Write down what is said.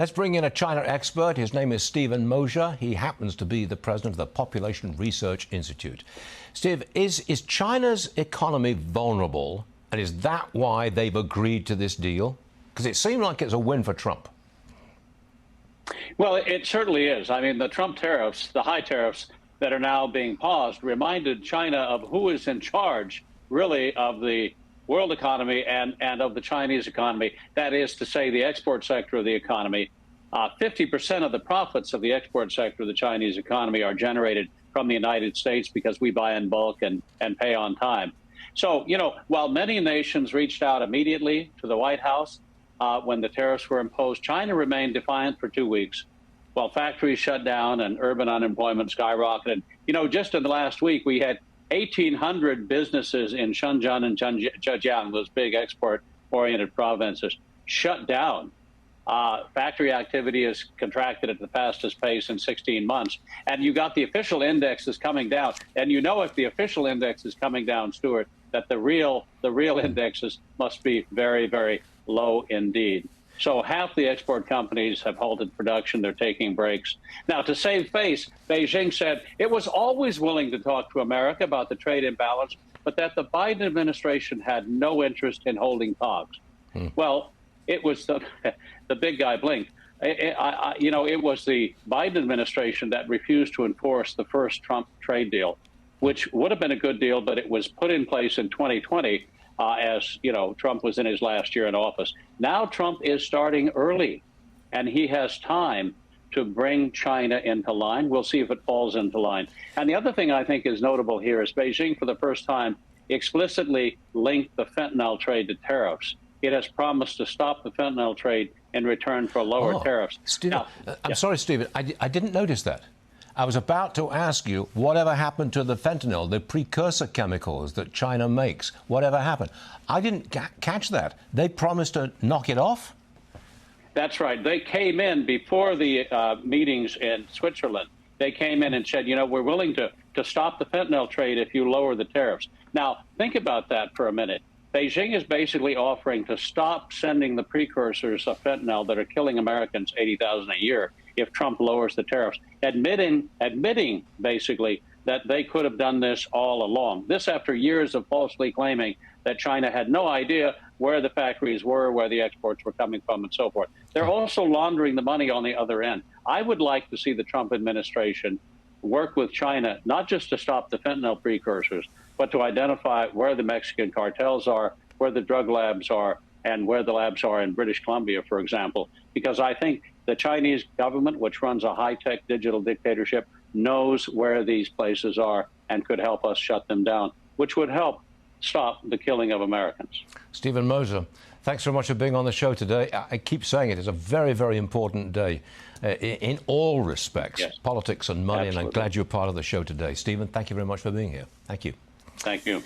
Let's bring in a China expert. His name is Steven Mosher. He happens to be the president of the Population Research Institute. Steve, is China's economy vulnerable, and is that why they've agreed to this deal? Because it seemed like it's a win for Trump. Well, it certainly is. I mean, the Trump tariffs, the high tariffs that are now being paused, reminded China of who is in charge, really, of the world economy and of the Chinese economy. That is to say, the export sector of the economy. 50% of the profits of the export sector of the Chinese economy are generated from the United States because we buy in bulk and pay on time. So, you know, while many nations reached out immediately to the White House when the tariffs were imposed, China remained defiant for 2 weeks while factories shut down and urban unemployment skyrocketed. You know, just in the last week, we had 1,800 businesses in Shenzhen and Zhejiang, those big export-oriented provinces, shut down. Factory activity has contracted at the fastest pace in 16 months. And you got the official indexes coming down. And you know, if the official index is coming down, Stuart, that the real indexes must be very, very low indeed. So half the export companies have halted production. They're taking breaks. Now, to save face, Beijing said it was always willing to talk to America about the trade imbalance, but that the Biden administration had no interest in holding talks. Well, it was the big guy blinked. You know, it was the Biden administration that refused to enforce the first Trump trade deal, which would have been a good deal, but it was put in place in 2020 as, you know, Trump was in his last year in office. Now Trump is starting early, and he has time to bring China into line. We'll see if it falls into line. And the other thing I think is notable here is Beijing, for the first time, explicitly linked the fentanyl trade to tariffs. It has promised to stop the fentanyl trade in return for lower tariffs. Stephen, I'm sorry, Stephen, I didn't notice that. I was about to ask you, whatever happened to the fentanyl, the precursor chemicals that China makes? Whatever happened? I didn't catch that. They promised to knock it off? That's right. They came in before the meetings in Switzerland. They came in and said, you know, we're willing to stop the fentanyl trade if you lower the tariffs. Now, think about that for a minute. Beijing is basically offering to stop sending the precursors of fentanyl that are killing Americans 80,000 a year if Trump lowers the tariffs, admitting basically that they could have done this all along. This after years of falsely claiming that China had no idea where the factories were, where the exports were coming from, and so forth. They're also laundering the money on the other end. I would like to see the Trump administration work with China, not just to stop the fentanyl precursors, but to identify where the Mexican cartels are, where the drug labs are, and where the labs are in British Columbia, for example. Because I think the Chinese government, which runs a high-tech digital dictatorship, knows where these places are and could help us shut them down, which would help stop the killing of Americans. Steven Mosher, thanks so much for being on the show today. I keep saying it is a very, very important day in all respects, yes. Politics and money, absolutely. And I'm glad you're part of the show today. Steven, thank you very much for being here. Thank you. Thank you.